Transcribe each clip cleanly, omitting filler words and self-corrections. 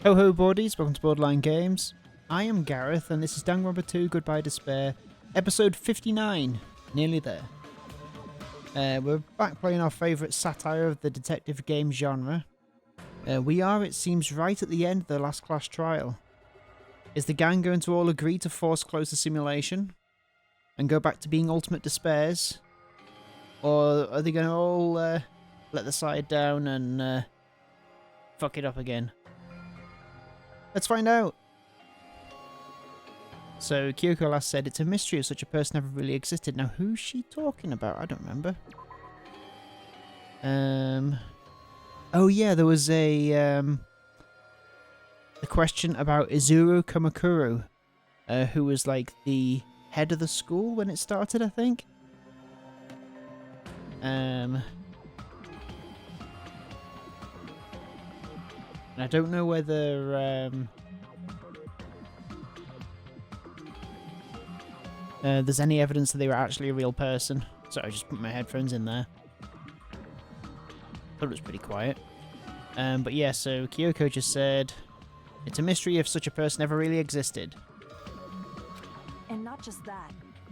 Ho ho boardies, welcome to Borderline Games. I am Gareth and this is Danganronpa 2 Goodbye Despair, episode 59, nearly there. We're back playing our favourite satire of the detective game genre. We are, it seems, right at the end of the last class trial. Is the gang going to all agree to force close the simulation and go back to being ultimate despairs? Or are they going to all let the side down and fuck it up again? Let's find out. So Kyoko last said it's a mystery if such a person ever really existed. Now who's she talking about? I don't remember. Oh yeah, there was a question about Izuru Kamakuru, who was like the head of the school when it started, I think. And I don't know whether there's any evidence that they were actually a real person. So I just put my headphones in there. Thought it was pretty quiet. But yeah, so Kyoko just said, it's a mystery if such a person ever really existed. And not just that,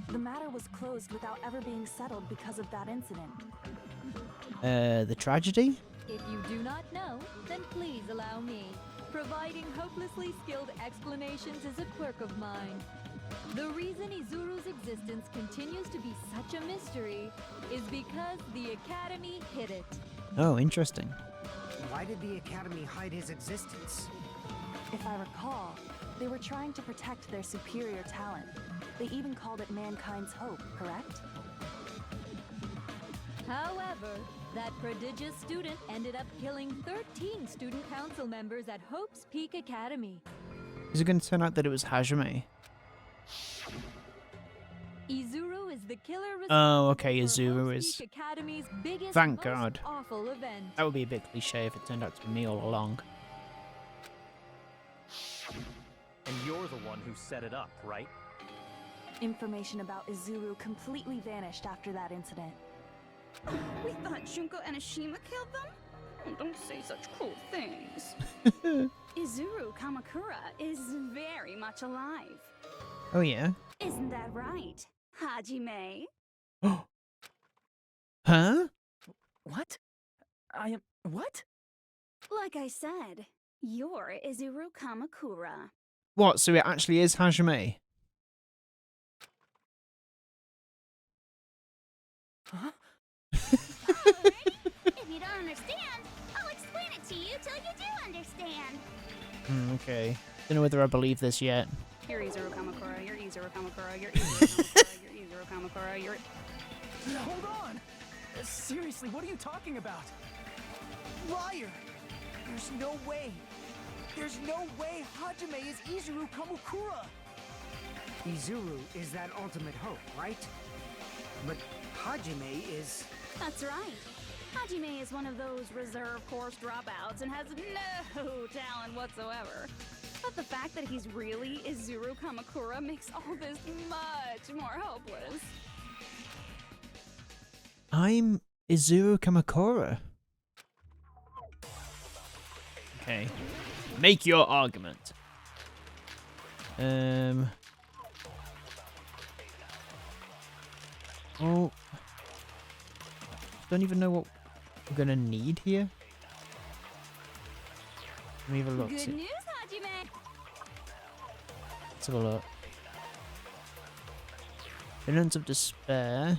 the matter was closed without ever being settled because of that incident. The tragedy? If you do not know, then please allow me. Providing hopelessly skilled explanations is a quirk of mine. The reason Izuru's existence continues to be such a mystery is because the Academy hid it. Oh, interesting. Why did the Academy hide his existence? If I recall, they were trying to protect their superior talent. They even called it mankind's hope, correct? However, that prodigious student ended up killing 13 student council members at Hope's Peak Academy. Is it going to turn out that it was Hajime? Izuru is the killer responsible Oh, okay, for Izuru Hope's is. Peak Academy's biggest, Thank most God. awful event. That would be a bit cliche if it turned out to be me all along. And you're the one who set it up, right? Information about Izuru completely vanished after that incident. We thought Junko and Ashima killed them? Oh, don't say such cruel things. Izuru Kamakura is very much alive. Oh yeah? Isn't that right, Hajime? Huh? What? What? Like I said, you're Izuru Kamakura. What, so it actually is Hajime? Huh? Alright, if you don't understand, I'll explain it to you till you do understand. Okay. Don't know whether I believe this yet. You're Izuru Kamakura, you're Izuru Kamakura, you're Izuru Kamakura, you're Izuru Kamakura, you're... Hold on! Seriously, what are you talking about? Liar! There's no way! There's no way Hajime is Izuru Kamakura! Izuru is that ultimate hope, right? But Hajime is... That's right. Hajime is one of those reserve course dropouts and has no talent whatsoever. But the fact that he's really Izuru Kamakura makes all this much more hopeless. I'm Izuru Kamakura. Okay. Make your argument. Oh. Don't even know what we're gonna need here. Let me have a look. Good news, Hajime! Let's have a look. Evidence of Despair.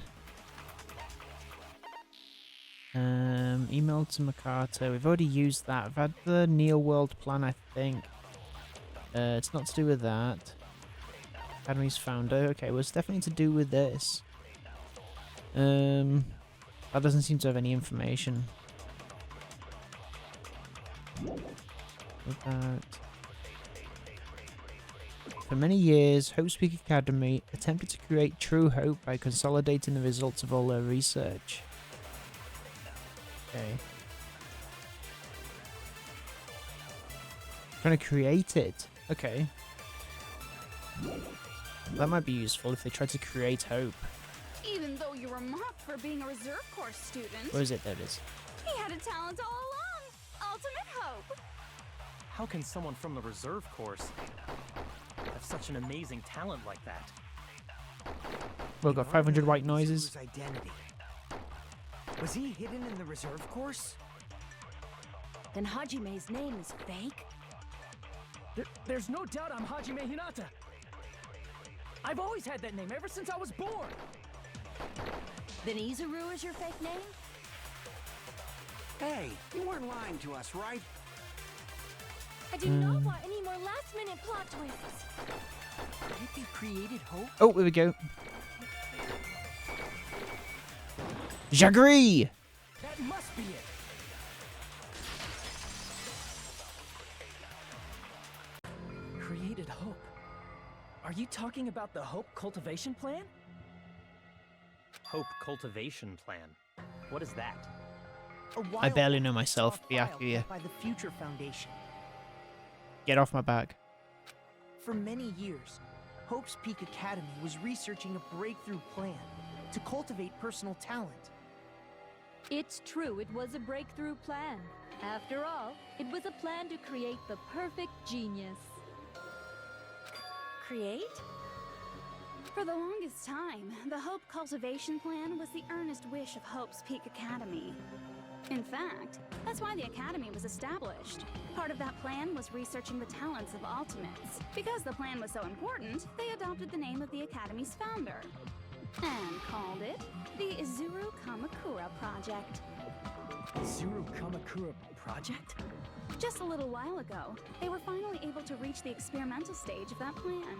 Email to Makato. We've already used that. I've had the Neo World plan, I think. It's not to do with that. Academy's founder. Okay, well, it's definitely to do with this. That doesn't seem to have any information. With that. For many years, Hope's Peak Academy attempted to create true hope by consolidating the results of all their research. Okay. Trying to create it. Okay. That might be useful if they try to create hope. Even though you were mocked for being a reserve course student, Where is it? There it is. he had a talent all along. Ultimate hope. How can someone from the reserve course have such an amazing talent like that? We've got 500 white noises. Izuru's identity. Was he hidden in the reserve course? Then Hajime's name is fake? There's no doubt I'm Hajime Hinata. I've always had that name ever since I was born. Then Izuru is your fake name? Hey, you weren't lying to us, right? I do not want any more last-minute plot twists. What if he created Hope? Oh, there we go. J'agree! That must be it. Created Hope. Are you talking about the Hope cultivation plan? Hope cultivation plan. What is that? I barely know myself, Byakuya. By the Future Foundation. Get off my back. For many years, Hope's Peak Academy was researching a breakthrough plan to cultivate personal talent. It's true, it was a breakthrough plan. After all, it was a plan to create the perfect genius. Create? For the longest time, the Hope Cultivation Plan was the earnest wish of Hope's Peak Academy. In fact, that's why the Academy was established. Part of that plan was researching the talents of Ultimates. Because the plan was so important, they adopted the name of the Academy's founder and called it the Izuru Kamakura Project. Izuru Kamakura Project? Just a little while ago, they were finally able to reach the experimental stage of that plan.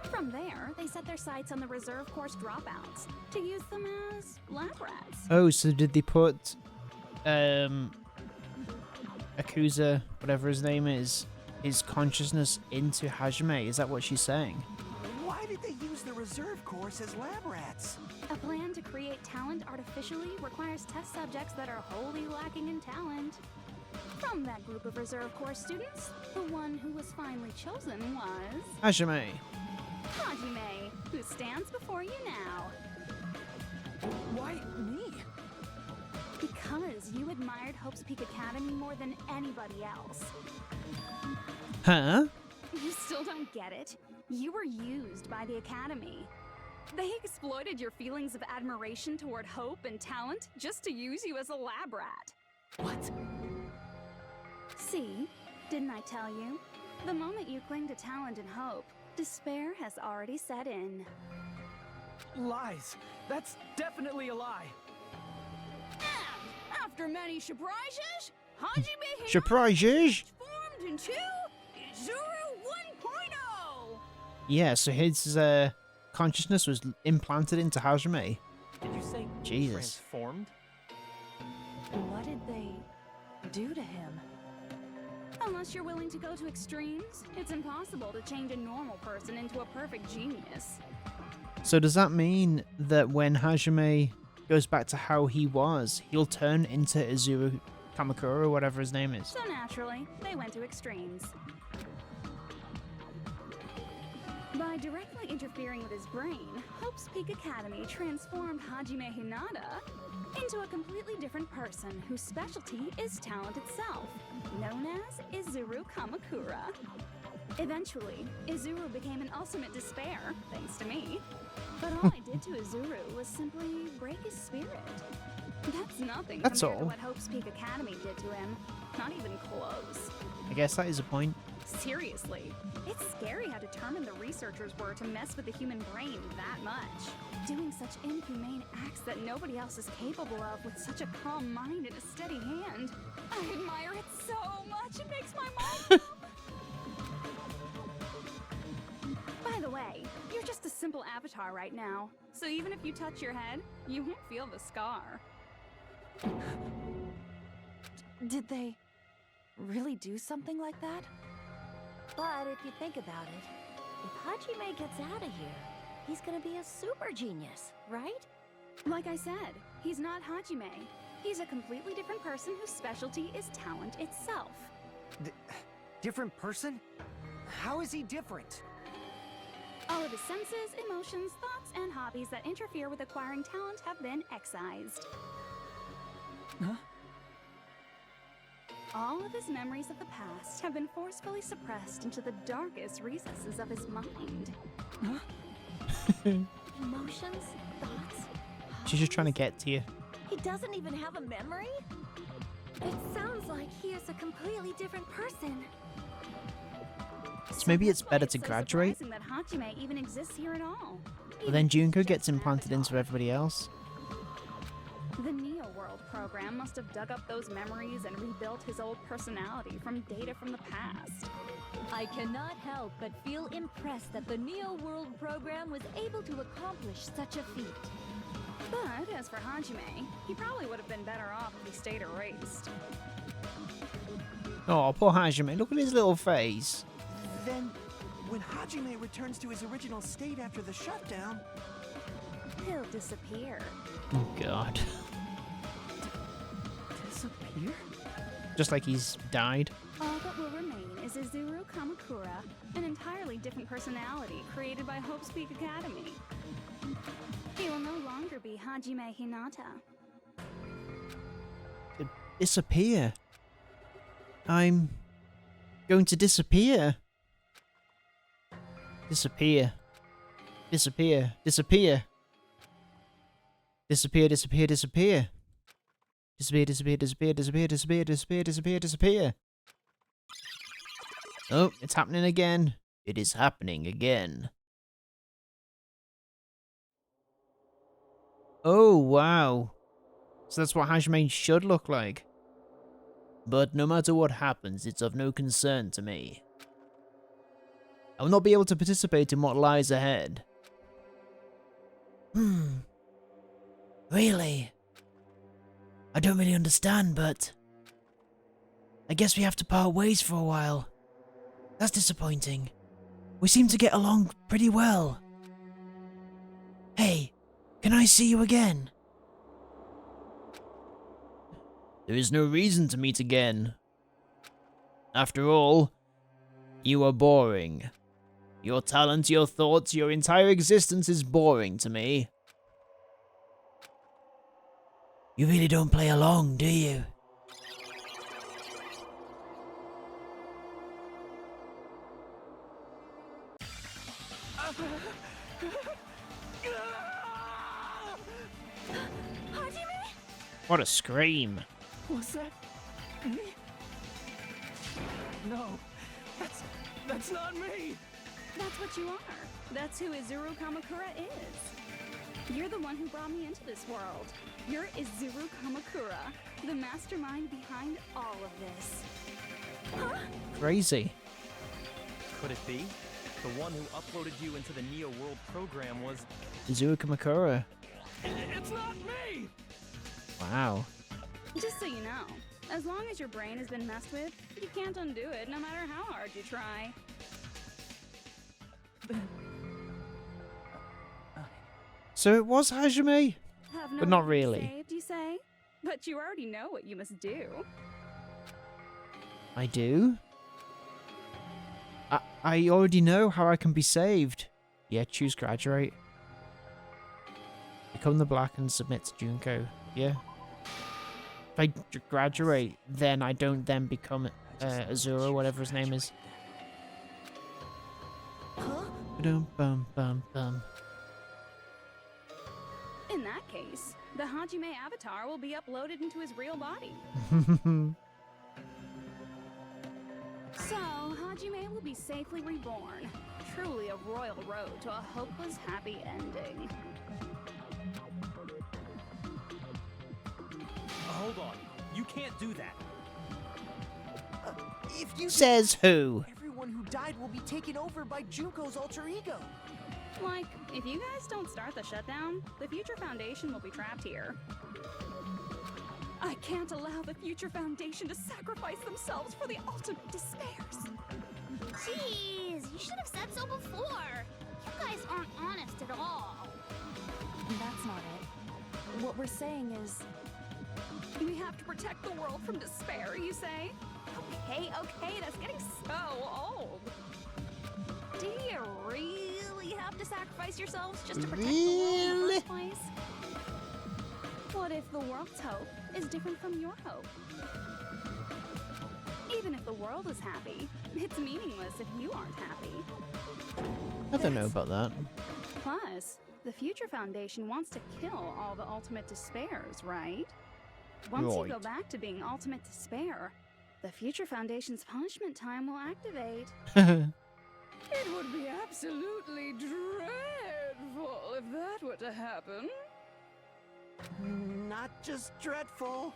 From there, they set their sights on the reserve course dropouts to use them as lab rats. Oh, so did they put Akuza, whatever his name is, his consciousness into Hajime? Is that what she's saying? Why did they use the reserve course as lab rats? A plan to create talent artificially requires test subjects that are wholly lacking in talent. From that group of reserve course students, the one who was finally chosen was Hajime. Hajime, who stands before you now. Why me? Because you admired Hope's Peak Academy more than anybody else. Huh? You still don't get it? You were used by the Academy. They exploited your feelings of admiration toward hope and talent just to use you as a lab rat. What? See, didn't I tell you? The moment you cling to talent and hope, despair has already set in. Lies. That's definitely a lie. And after many surprises, Hajime Hinata Surprises? formed into Izuru 1.0! Yeah, so his consciousness was implanted into Hajime. Did you say Jesus. transformed? What did they do to him? Unless you're willing to go to extremes, it's impossible to change a normal person into a perfect genius. So does that mean that when Hajime goes back to how he was, he'll turn into Izuru Kamakura or whatever his name is? So naturally, they went to extremes. By directly interfering with his brain, Hope's Peak Academy transformed Hajime Hinata into a completely different person whose specialty is talent itself, known as Izuru Kamakura. Eventually, Izuru became an ultimate despair, thanks to me. But all I did to Izuru was simply break his spirit. That's nothing That's compared all. to what Hope's Peak Academy did to him. Not even close. I guess that is a point. Seriously, it's scary how determined the researchers were to mess with the human brain that much. Doing such inhumane acts that nobody else is capable of with such a calm mind and a steady hand. I admire it so much, it makes my mind pump. By the way, you're just a simple avatar right now, so even if you touch your head, you won't feel the scar. Did they really do something like that? But if you think about it, if Hajime gets out of here, he's gonna be a super genius, right? Like I said, he's not Hajime. He's a completely different person whose specialty is talent itself. Different person? How is he different? All of his senses, emotions, thoughts, and hobbies that interfere with acquiring talent have been excised. Huh? All of his memories of the past have been forcefully suppressed into the darkest recesses of his mind. Emotions, thoughts. She's just trying to get to you. He doesn't even have a memory? It sounds like he is a completely different person. So maybe it's that's why better to so graduate. surprising that Hajime even exists here at all. But then Even if he's Junko just gets an implanted into avatar. everybody else. The Neo World program must have dug up those memories and rebuilt his old personality from data from the past. I cannot help but feel impressed that the Neo World program was able to accomplish such a feat. But as for Hajime, he probably would have been better off if he stayed erased. Oh, poor Hajime. Look at his little face. Then, when Hajime returns to his original state after the shutdown, He'll disappear. Oh, God. disappear? Just like he's died. All that will remain is Izuru Kamakura, an entirely different personality created by Hope's Peak Academy. He will no longer be Hajime Hinata. To disappear. I'm going to disappear. Disappear. Disappear. Disappear. Disappear, disappear, disappear. Disappear, disappear, disappear, disappear, disappear, disappear, disappear, disappear. Oh, it's happening again. It is happening again. Oh, wow. So that's what Hajime should look like. But no matter what happens, it's of no concern to me. I will not be able to participate in what lies ahead. Really? I don't really understand, but I guess we have to part ways for a while. That's disappointing. We seem to get along pretty well. Hey, can I see you again? There is no reason to meet again. After all, you are boring. Your talent, your thoughts, your entire existence is boring to me. You really don't play along, do you? Hajime? What a scream. Was that me? No, that's not me. That's what you are. That's who Izuru Kamakura is. You're the one who brought me into this world. You're Izuru Kamakura, the mastermind behind all of this. Huh? Crazy. Could it be? The one who uploaded you into the Neo World program was... Izuru Kamakura. It's not me. Wow. Just so you know, as long as your brain has been messed with, you can't undo it no matter how hard you try. So it was Hajime? Have no But not one really. Saved, you say? But you already know what you must do. I do? I already know how I can be saved. Yeah, choose graduate. Become the black and submit to Junko. Yeah. If I graduate, then I don't then become Azura, whatever his name is. Bum bum bum bum. In that case, the Hajime avatar will be uploaded into his real body. So, Hajime will be safely reborn. Truly a royal road to a hopeless happy ending. Hold on. You can't do that. If you Says who? Everyone who died will be taken over by Junko's alter ego. Like, if you guys don't start the shutdown, the Future Foundation will be trapped here. I can't allow the Future Foundation to sacrifice themselves for the ultimate despairs. Jeez, you should have said so before. You guys aren't honest at all. That's not it. What we're saying is, We have to protect the world from despair, you say? Okay, that's getting so old. Do you really have to sacrifice yourselves just to protect the world in the first place? What if the world's hope is different from your hope? Even if the world is happy, it's meaningless if you aren't happy. I don't know about that. Plus, the Future Foundation wants to kill all the Ultimate Despairs, right? Once you go Right. back to being Ultimate Despair, the Future Foundation's punishment time will activate. It would be absolutely dreadful if that were to happen. Not just dreadful.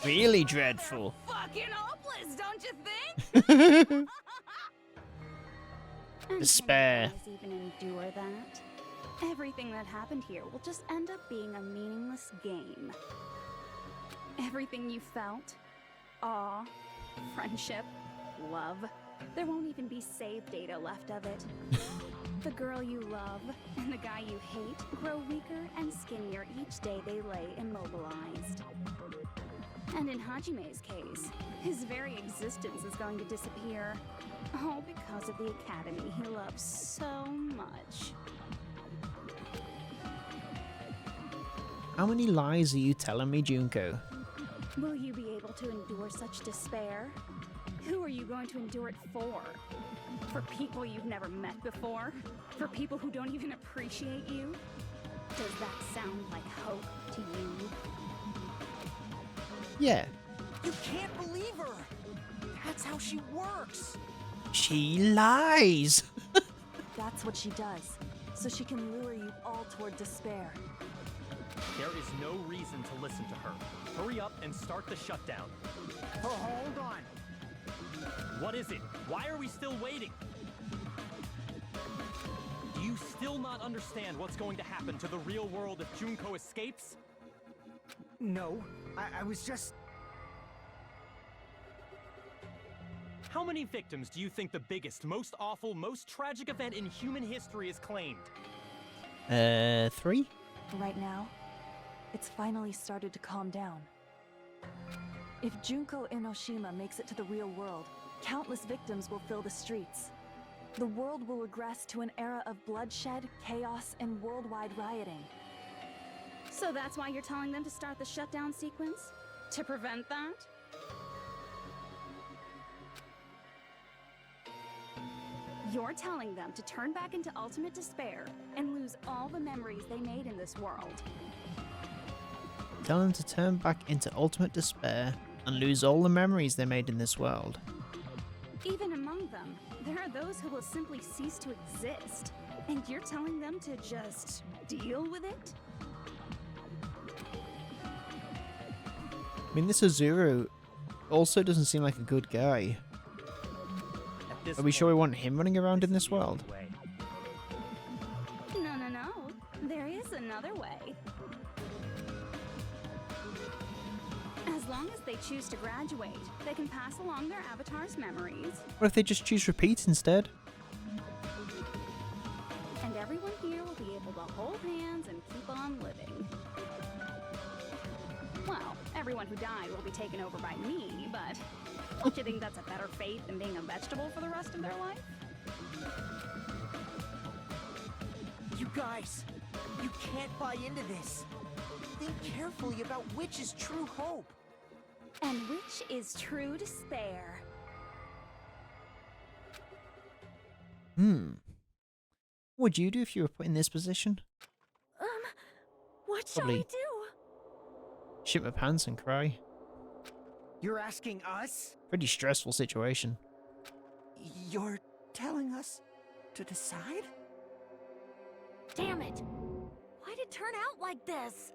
Really dreadful. Fucking hopeless, don't you think? And Despair. can you guys even endure that? Everything that happened here will just end up being a meaningless game. Everything you felt, awe, friendship, love, there won't even be save data left of it. The girl you love and the guy you hate grow weaker and skinnier each day they lay immobilized. And in Hajime's case, his very existence is going to disappear. All because of the academy he loves so much. How many lies are you telling me, Junko? Will you be able to endure such despair? Who are you going to endure it for? For people you've never met before? For people who don't even appreciate you? Does that sound like hope to you? Yeah. You can't believe her! That's how she works! She lies. That's what she does, so she can lure you all toward despair. There is no reason to listen to her. Hurry up and start the shutdown. Oh, hold on. What is it? Why are we still waiting? Do you still not understand what's going to happen to the real world if Junko escapes? No, I was just... How many victims do you think the biggest, most awful, most tragic event in human history has claimed? 3? Right now, it's finally started to calm down. If Junko Enoshima makes it to the real world, countless victims will fill the streets. The world will regress to an era of bloodshed, chaos, and worldwide rioting. So that's why you're telling them to start the shutdown sequence? To prevent that? You're telling them to turn back into ultimate despair and lose all the memories they made in this world. Tell them to turn back into ultimate despair and lose all the memories they made in this world. Even among them, there are those who will simply cease to exist. And you're telling them to just deal with it? I mean, this Azuru also doesn't seem like a good guy. Are we sure we want him running around in this world? No. There is another way. As long as they choose to graduate, they can pass along their avatar's memories. What if they just choose repeat instead? And everyone here will be able to hold hands and keep on living. Well, everyone who died will be taken over by me, but don't you think that's a better fate than being a vegetable for the rest of their life? You guys, you can't buy into this. Think carefully about which is true hope. And which is true despair. What would you do if you were put in this position? What shall Probably we do? shit my pants and cry. You're asking us? Pretty stressful situation. You're telling us to decide? Damn it! Why'd it turn out like this?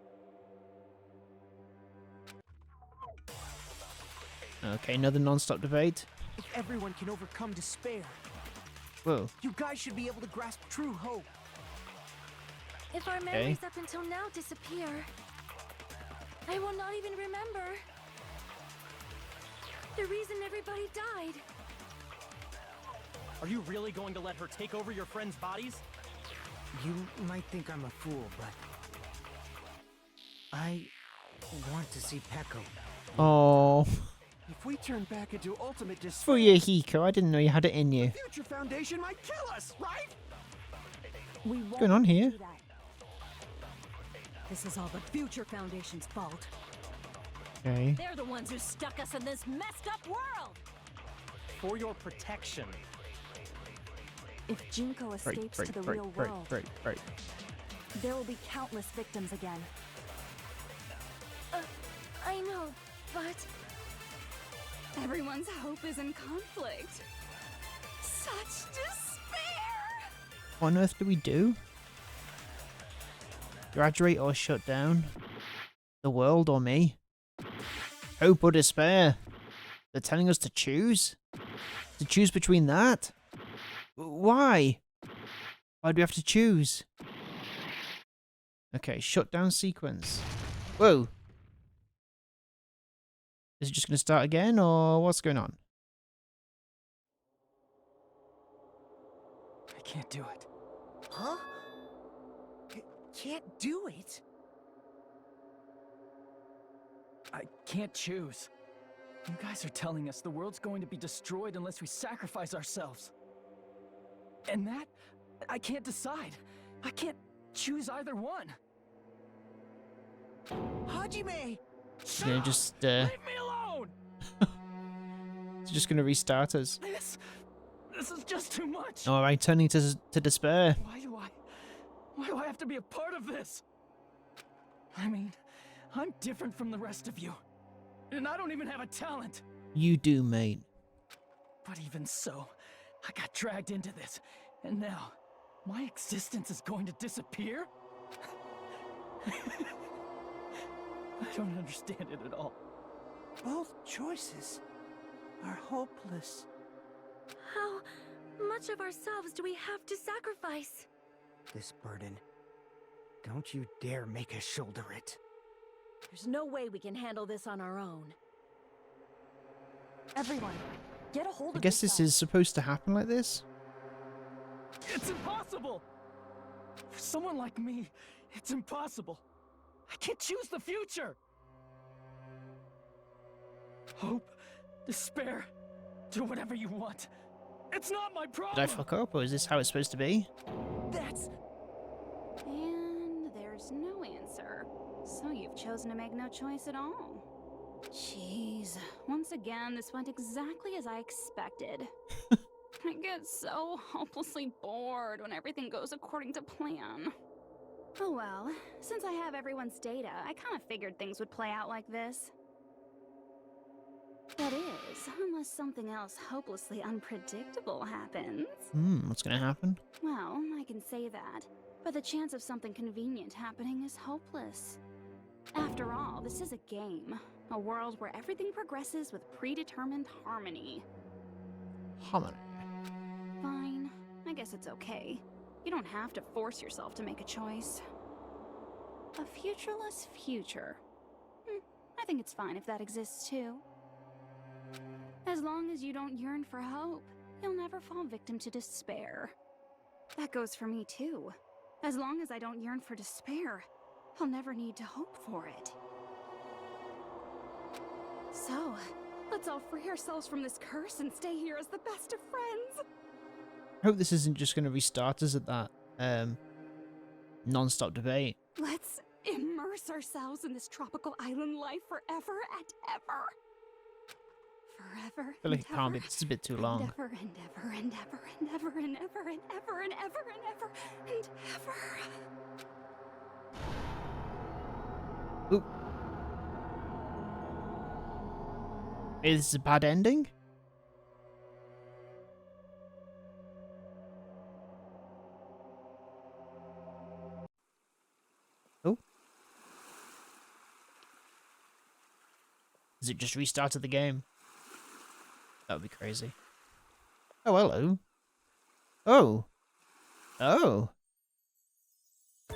Okay, another non-stop debate. If everyone can overcome despair, Whoa. you guys should be able to grasp true hope. If our memories up until now disappear, I will not even remember the reason everybody died. Are you really going to let her take over your friends' bodies? You might think I'm a fool, but... I want to see Peko. Oh, If we turn back into ultimate for despair, your Hiko, I didn't know you had it in you. Future Foundation might kill us, right? We won't going on here? do that. This is all the Future Foundation's fault. Okay. They're the ones who stuck us in this messed up world! for your protection. If Junko escapes to the real world, there will be countless victims again. I know, but everyone's hope is in conflict. Such despair! What on earth do we do? Graduate or shut down? The world or me? Hope or despair? They're telling us to choose? To choose between that? Why? Why do we have to choose? Okay, shutdown sequence. Whoa! Is it just going to start again, or what's going on? I can't do it. Huh? Can't do it? I can't choose. You guys are telling us the world's going to be destroyed unless we sacrifice ourselves. And that, I can't decide. I can't choose either one. Hajime! It's gonna just, Leave me alone! it's just gonna restart us. This is just too much. Or am I turning to despair? Why do I have to be a part of this? I mean, I'm different from the rest of you. And I don't even have a talent. You do, mate. But even so, I got dragged into this. And now, my existence is going to disappear? I don't understand it at all. Both choices are hopeless. How much of ourselves do we have to sacrifice? This burden. Don't you dare make us shoulder it. There's no way we can handle this on our own. Everyone, get a hold I of guess this is supposed to happen like this? It's impossible! For someone like me, it's impossible. I can't choose the future! Hope, despair, do whatever you want. It's not my problem! Did I fuck up, or is this how it's supposed to be? That's... And there's no answer. So you've chosen to make no choice at all. Jeez. Once again, this went exactly as I expected. I get so hopelessly bored when everything goes according to plan. Oh well, since I have everyone's data, I kind of figured things would play out like this. That is, unless something else hopelessly unpredictable happens. What's gonna happen? Well, I can say that, but the chance of something convenient happening is hopeless. After all, this is a game. A world where everything progresses with predetermined harmony. Harmony. Fine. I guess it's okay. You don't have to force yourself to make a choice. A futureless future. I think it's fine if that exists too. As long as you don't yearn for hope, you'll never fall victim to despair. That goes for me too. As long as I don't yearn for despair, I'll never need to hope for it. So, let's all free ourselves from this curse and stay here as the best of friends. I hope this isn't just gonna restart us at that non-stop debate. Let's immerse ourselves in this tropical island life forever and ever. Forever. I feel like it can't be. This is a bit too long. And ever and ever and ever and ever and ever and ever and ever and ever and ever. Oop. Is this a bad ending? Oh. Has it just restarted the game? That would be crazy. Oh, hello. Oh. Oh.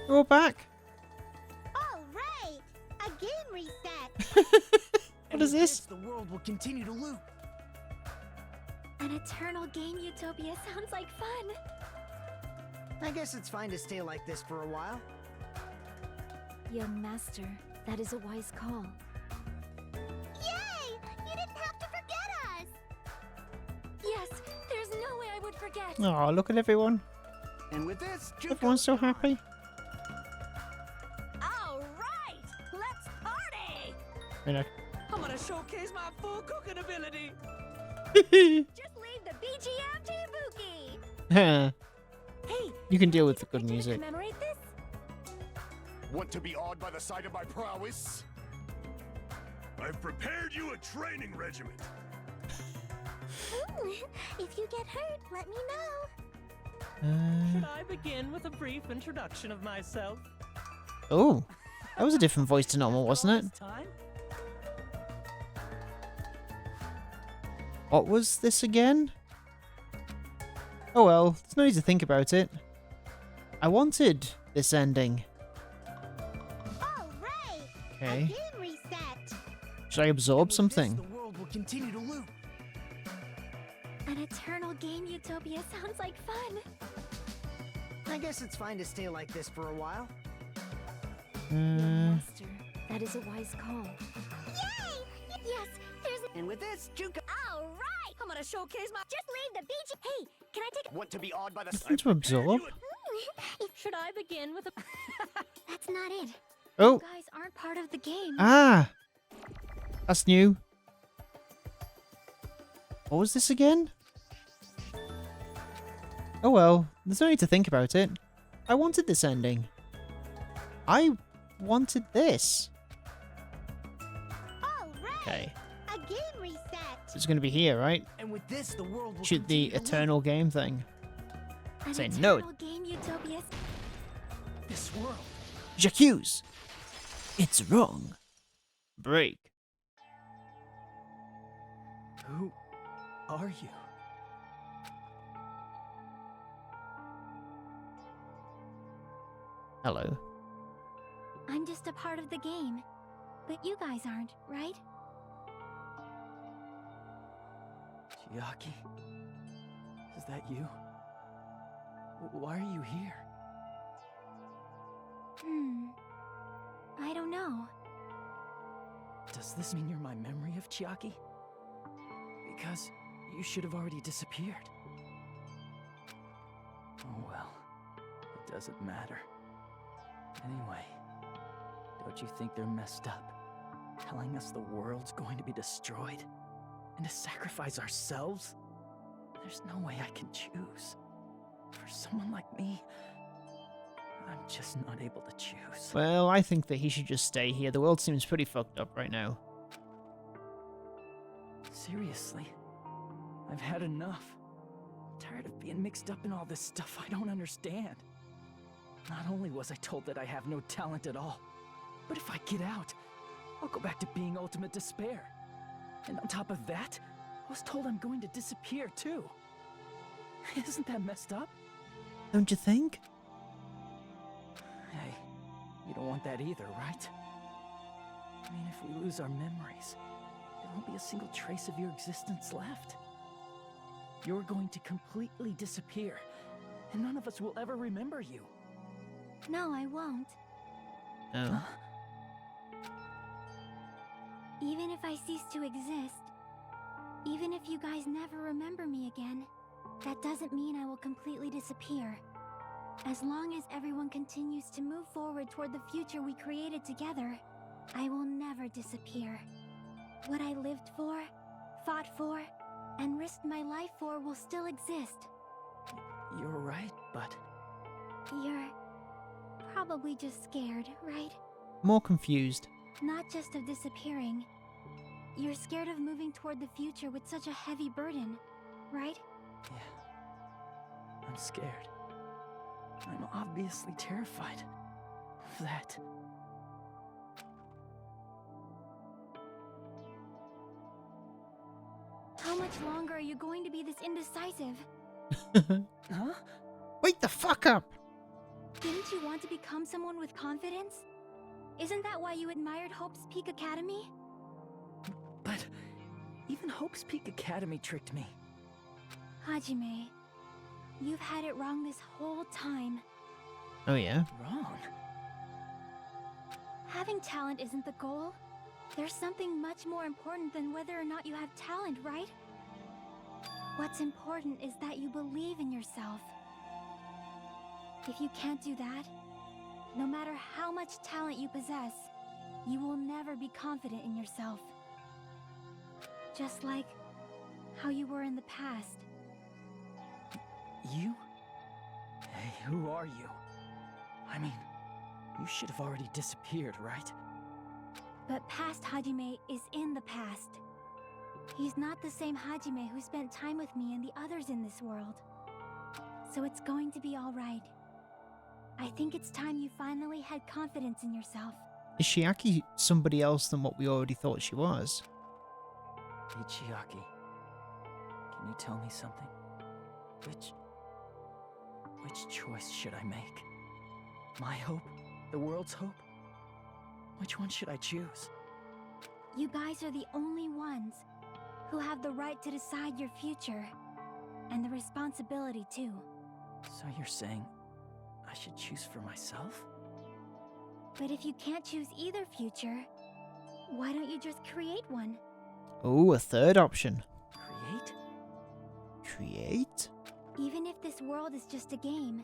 We're all back. All right, a game reset. What is this? The world will continue to loop. An eternal game utopia sounds like fun. I guess it's fine to stay like this for a while. Young master, that is a wise call. Yay! You didn't have to forget us. Yes, there's no way I would forget. Oh, look at everyone. And with this, Everyone's so happy. All right, let's party. You know. I'm gonna showcase my full cooking ability! Just BGM Ibuki! Hey, You can deal with the picture good to music. commemorate this? Want to be awed by the sight of my prowess? I've prepared you a training regiment. Ooh, if you get hurt, let me know. Should I begin with a brief introduction of myself? Oh, that was a different voice to normal, wasn't it? Time? What was this again? Oh well, there's no need to think about it. I wanted this ending. All right. Okay. Game reset. Should I absorb with this, something? the world will continue to loop. An eternal game utopia sounds like fun. I guess it's fine to stay like this for a while. Master, that is a wise call. Yay! Yes, there's. And with this, Junko. All right. I'm gonna showcase my. Just leave the beach. Hey, can I take? Want to be awed by the Nothing to absorb? Should I begin with a... That's not it. Oh, You guys aren't part of the game. ah! That's new. What was this again? Oh well, there's no need to think about it. I wanted this ending. I wanted this. All right. Okay, A game reset. it's gonna be here, right? And with this, the world will Shoot the continue to loop. eternal game thing. An Say no. eternal game utopia. This world. J'accuse! It's wrong. Break. Who are you? Hello. I'm just a part of the game, but you guys aren't, right? Chiaki? Is that you? Why are you here? I don't know. Does this mean you're my memory of Chiaki? Because you should have already disappeared. Oh well, it doesn't matter. Anyway, don't you think they're messed up? Telling us the world's going to be destroyed? And to sacrifice ourselves? There's no way I can choose. For someone like me, I'm just not able to choose. Well, I think that he should just stay here. The world seems pretty fucked up right now. Seriously, I've had enough. I'm tired of being mixed up in all this stuff I don't understand. Not only was I told that I have no talent at all, but if I get out, I'll go back to being ultimate despair. And on top of that, I was told I'm going to disappear too. Isn't that messed up? Don't you think? Hey, you don't want that either, right? I mean, if we lose our memories, there won't be a single trace of your existence left. You're going to completely disappear, and none of us will ever remember you. No, I won't. Oh. Even if I cease to exist, even if you guys never remember me again, that doesn't mean I will completely disappear. As long as everyone continues to move forward toward the future we created together, I will never disappear. What I lived for, fought for, and risked my life for will still exist. You're right, but You're probably just scared, right? More confused. Not just of disappearing. You're scared of moving toward the future with such a heavy burden, right? yeah, I'm scared. I'm obviously terrified of that. How much longer are you going to be this indecisive? Huh? Wake the fuck up! Didn't you want to become someone with confidence? Isn't that why you admired Hope's Peak Academy? But even Hope's Peak Academy tricked me. Hajime, you've had it wrong this whole time. Oh yeah? Wrong? Having talent isn't the goal. There's something much more important than whether or not you have talent, right? What's important is that you believe in yourself. If you can't do that, no matter how much talent you possess, you will never be confident in yourself. Just like how you were in the past, You? Hey, who are you? I mean, you should have already disappeared, right? But past Hajime is in the past. He's not the same Hajime who spent time with me and the others in this world. So it's going to be alright. I think it's time you finally had confidence in yourself. Is Chiaki somebody else than what we already thought she was? Hey, Chiaki. Can you tell me something? Which choice should I make? My hope? The world's hope? Which one should I choose? You guys are the only ones who have the right to decide your future. And the responsibility, too. So you're saying I should choose for myself? But if you can't choose either future, why don't you just create one? Oh, a third option. Create? Create? Even if this world is just a game,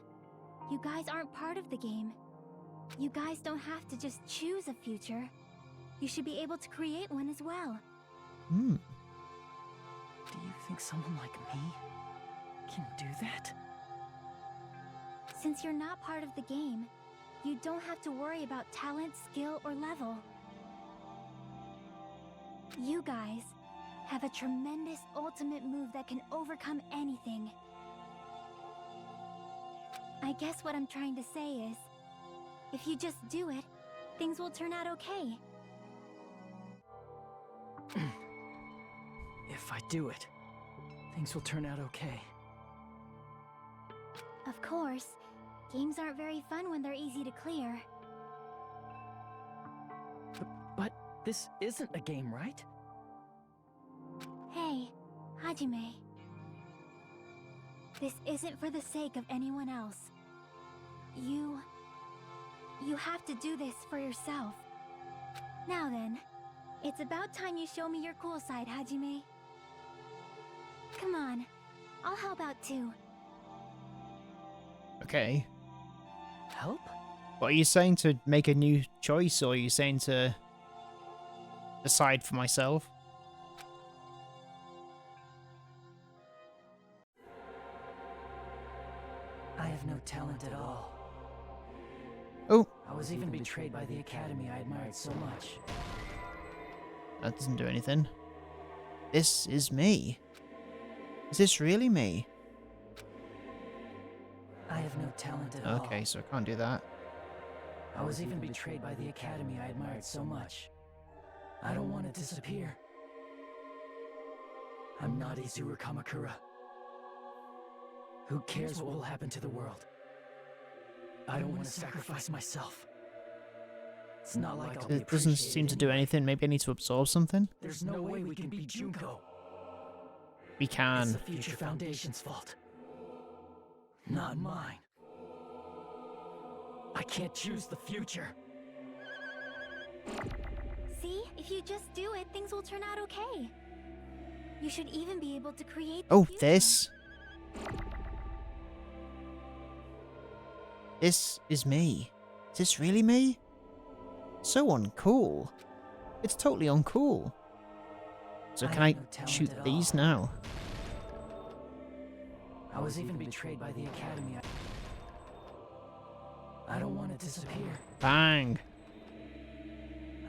you guys aren't part of the game. You guys don't have to just choose a future. You should be able to create one as well. Hmm. Do you think someone like me can do that? Since you're not part of the game, you don't have to worry about talent, skill, or level. You guys have a tremendous ultimate move that can overcome anything. I guess what I'm trying to say is, if you just do it, things will turn out okay. If I do it, things will turn out okay. Of course, games aren't very fun when they're easy to clear. But this isn't a game, right? Hey, Hajime. This isn't for the sake of anyone else. You have to do this for yourself. Now then, it's about time you show me your cool side, Hajime. Come on, I'll help out too. Okay. Help? What are you saying, to make a new choice, or are you saying to decide for myself? I have no talent at all. Oh, I was even betrayed by the academy I admired so much. that doesn't do anything. This is me. Is this really me? I have no talent at all. Okay, so I can't do that. I was even betrayed by the academy I admired so much. I don't want to disappear. I'm not Izuru Kamakura. Who cares what will happen to the world? I don't want to sacrifice myself. It's not like I'll be It doesn't appreciated seem to do anyway. anything. Maybe I need to absorb something? There's no way we can beat Junko. We It's can. the Future Foundation's fault. Not mine. I can't choose the future. See, if you just do it, things will turn out okay. You should even be able to create the Oh, future. this? This is me. Is this really me? So uncool. It's totally uncool. So I can have I no talent shoot at these all. now? I was even betrayed by the academy. I don't want to disappear. Bang.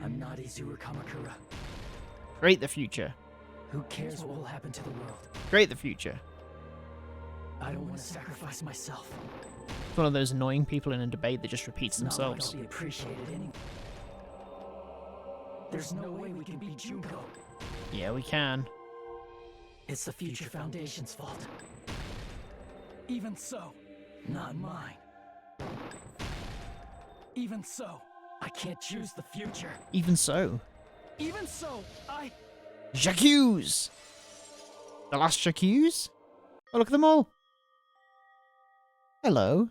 I'm not Izuru Kamakura. Create the future. Who cares what will happen to the world? Create the future. I don't want to sacrifice myself. It's one of those annoying people in a debate that just repeats It's not like themselves. I'll be appreciated anyway. There's no way we can beat Junko. Yeah, we can. It's the Future Foundation's fault. Even so, not mine. Even so, I can't choose the future. Even so. Even so, J'accuse! The last j'accuse? Oh, look at them all. Hello.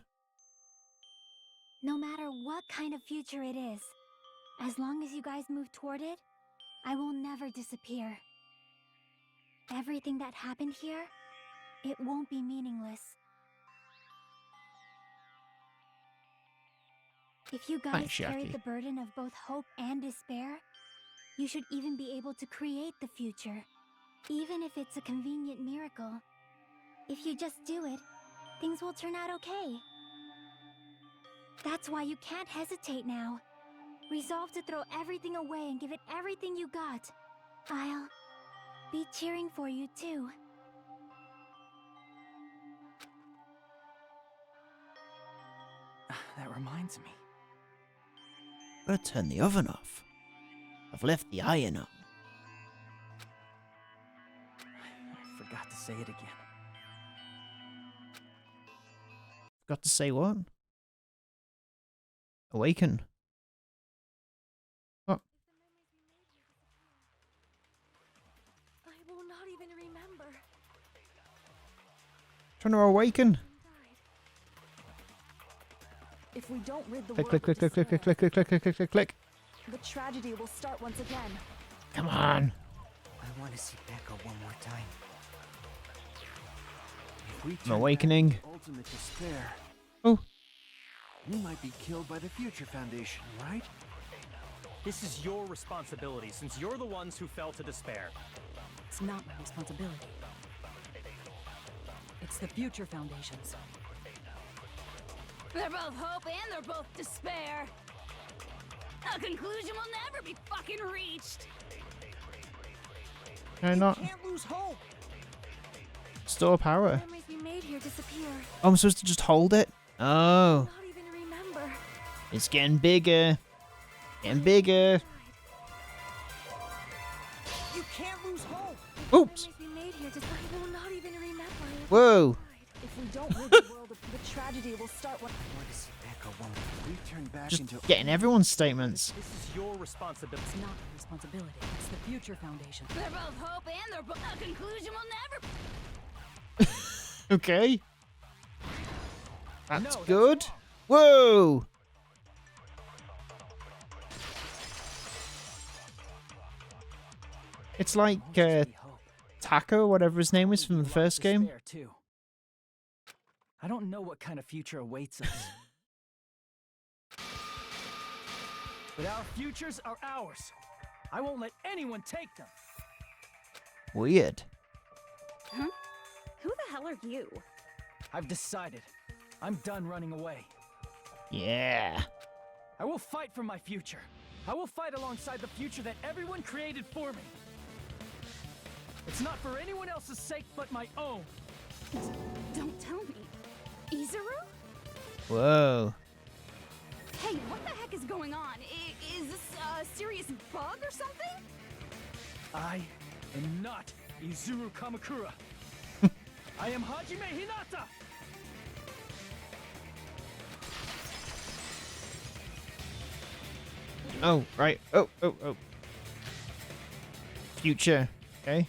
No matter what kind of future it is, as long as you guys move toward it, I will never disappear. Everything that happened here, it won't be meaningless. If you guys Thanks, carried Chiaki. the burden of both hope and despair, you should even be able to create the future, even if it's a convenient miracle. If you just do it, things will turn out okay. That's why you can't hesitate now. Resolve to throw everything away and give it everything you got. I'll be cheering for you too. That reminds me. Gotta turn the oven off. I've left the iron on. I forgot to say it again. Got to say what? Awaken. Oh. I will not even remember. Trying to awaken. If we don't rid the Click, world click, of click, click, click, despair, click, click, click, click, click, click. the tragedy will start once again. Come on. I want to see Becca one more time. If we I'm turn awakening. back to ultimate despair, Oh. we might be killed by the Future Foundation, right? This is your responsibility, since you're the ones who fell to despair. It's not my responsibility. It's the Future Foundation's. They're both hope and they're both despair. A conclusion will never be fucking reached. Can I not Can't lose hope. store power? Memories we made here disappear. Oh, I'm supposed to just hold it? Oh. Not even remember. It's getting bigger. Getting bigger. You can't lose hope. Oops. Memories we made here disappear. I will not even remember. Whoa. If we don't rid the world of the tragedy will start when I want to see Becca one more If we turn back Just into getting everyone's statements. This is your responsibility. It's not my responsibility. It's the Future Foundation. They're both hope and they're both. A conclusion will never. Okay. That's No, good. wrong. Whoa. It's like Taco, whatever his name was from the first game. Despair, too. I don't know what kind of future awaits us. But our futures are ours. I won't let anyone take them. Weird. Huh? Who the hell are you? I've decided. I'm done running away. Yeah. I will fight for my future. I will fight alongside the future that everyone created for me. It's not for anyone else's sake but my own. Don't tell me. Izuru? Whoa. Hey, what the heck is going on? Is this a serious bug or something? I am not Izuru Kamakura. I am Hajime Hinata! Oh, right. Oh. Future. Okay.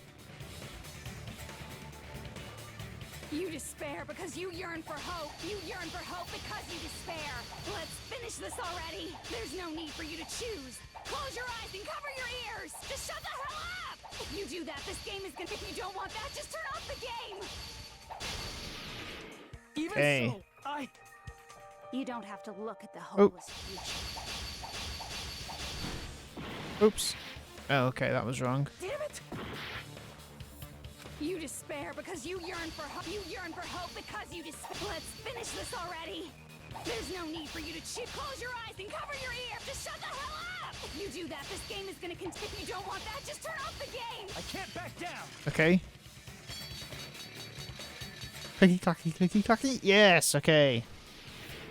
You despair because you yearn for hope. You yearn for hope because you despair. Let's finish this already. There's no need for you to choose. Close your eyes and cover your ears. Just shut the hell up. If you do that, this game is gonna. If you don't want that, just turn off the game. Even Hey. so, You don't have to look at the hopeless future. Oops. Oh, okay, that was wrong. Damn it! You despair because you yearn for hope. You yearn for hope because you despair. Let's finish this already. There's no need for you to cheat. Close your eyes and cover your ears. Just shut the hell up! If you do that, this game is gonna continue. If you don't want that, just turn off the game. I can't back down. Okay. Clicky clacky, clicky clacky. Yes, okay.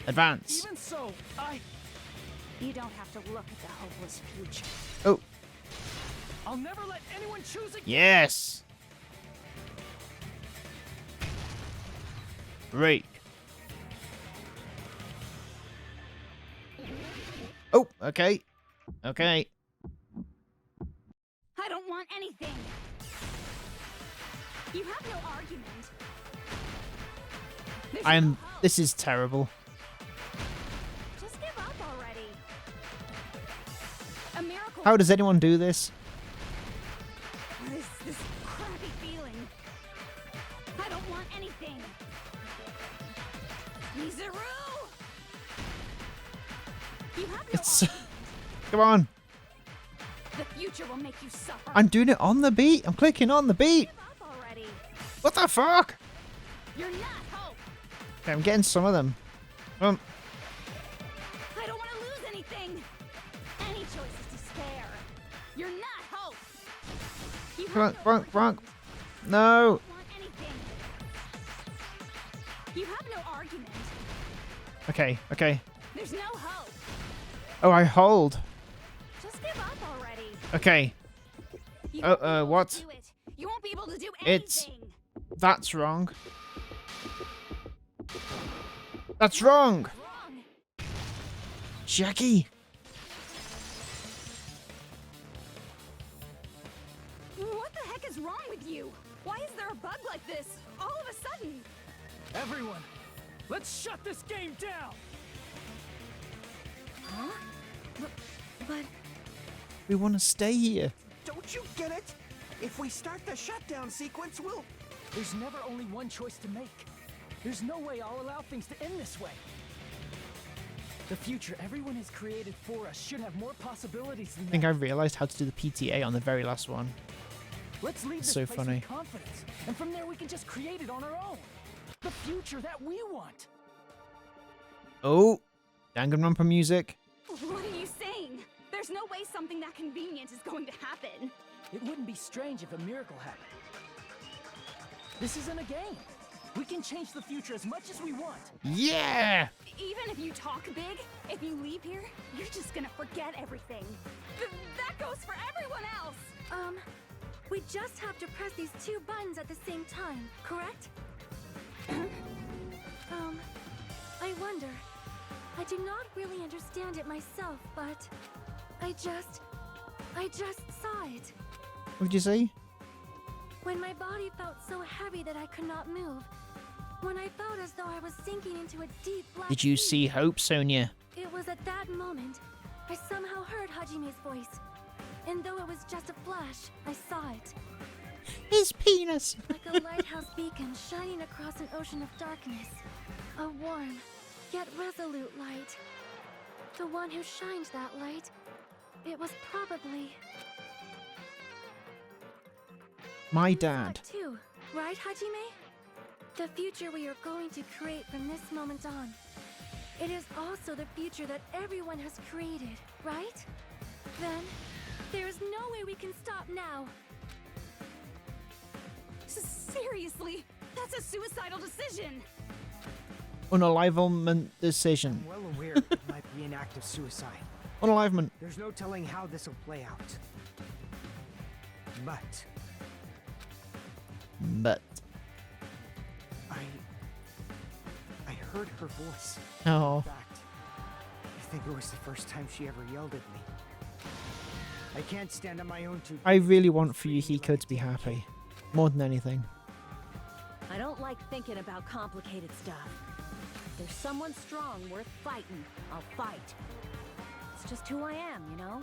Advance. Even so, You don't have to look at the hopeless future. Oh, I'll never let anyone choose again. yes. Break. Oh, okay. Okay. I don't want anything. You have no argument. There's no hope. This is terrible. Just give up already. A miracle. How does anyone do this? What is this crappy feeling? I don't want anything. Izuru! You have no It's. argument. Come on. The future will make you suffer. I'm doing it on the beat. I'm clicking on the beat. Give up already. What the fuck? You're not hope. Okay, I'm getting some of them. I don't want to lose anything. Any choice is despair. You're not hope. You have no Wrong. No. want anything. You have no argument. Okay. There's no hope. Oh, I hold. Just give up already. Okay. You won't be able to What? do it. You won't be able to do It's- anything. That's wrong. That's wrong. Wrong. Jackie. What the heck is wrong with you? Why is there a bug like this all of a sudden? Everyone, let's shut this game down! Huh? But We want to stay here. Don't you get it? If we start the shutdown sequence, we'll... There's never only one choice to make. There's no way I'll allow things to end this way. The future everyone has created for us should have more possibilities than I think that. I realized how to do the PTA on the very last one. Let's leave this So place funny. with confidence, and from there we can just create it on our own. The future that we want. Oh, Danganronpa music. what are you saying? There's no way something that convenient is going to happen. It wouldn't be strange if a miracle happened. This isn't a game. We can change the future as much as we want. Yeah. Even if you talk big, if you leave here, you're just gonna forget everything. That goes for everyone else. We just have to press these two buttons at the same time, correct? I wonder. I do not really understand it myself, but I just saw it. What did you say? When my body felt so heavy that I could not move. When I felt as though I was sinking into a deep black Did you sea. see hope, Sonia? It was at that moment I somehow heard Hajime's voice. And though it was just a flash, I saw it. His penis. Like a lighthouse beacon shining across an ocean of darkness. A warm, yet resolute light. The one who shined that light, it was probably... My You saw dad. it too, right, Hajime? The future we are going to create from this moment on. It is also the future that everyone has created, right? Then, there is no way we can stop now. Seriously, that's a suicidal decision. Unalivement decision. I'm well aware it might be an act of suicide. Unalivement. There's no telling how this will play out. But I heard her voice. Oh. In fact, I think it was the first time she ever yelled at me. I can't stand on my own two. I really want for Yuhiko to be happy. More than anything. I don't like thinking about complicated stuff. If there's someone strong worth fighting, I'll fight. It's just who I am, you know?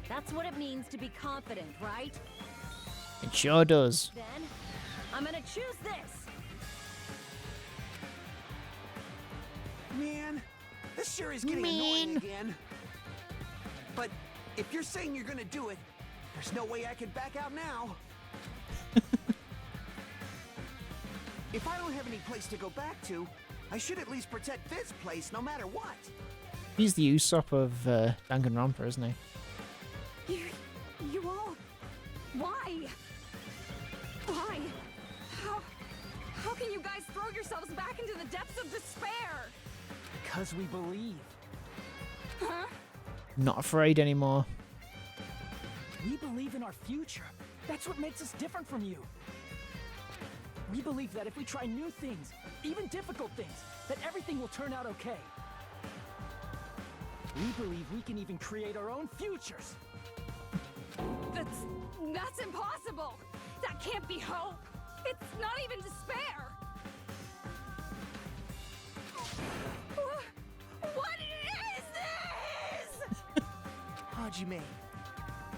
That's what it means to be confident, right? It sure does. Then, I'm gonna choose this! Man, this sure is getting annoying again. But if you're saying you're gonna do it, there's no way I can back out now. If I don't have any place to go back to, I should at least protect this place no matter what. He's the Usopp of Danganronpa, isn't he? You all... Why? Why? How can you guys throw yourselves back into the depths of despair? Because we believe. Huh? Not afraid anymore. We believe in our future. That's what makes us different from you. We believe that if we try new things, even difficult things, that everything will turn out okay. We believe we can even create our own futures. That's impossible! That can't be hope! It's not even despair! What is this? Hajime,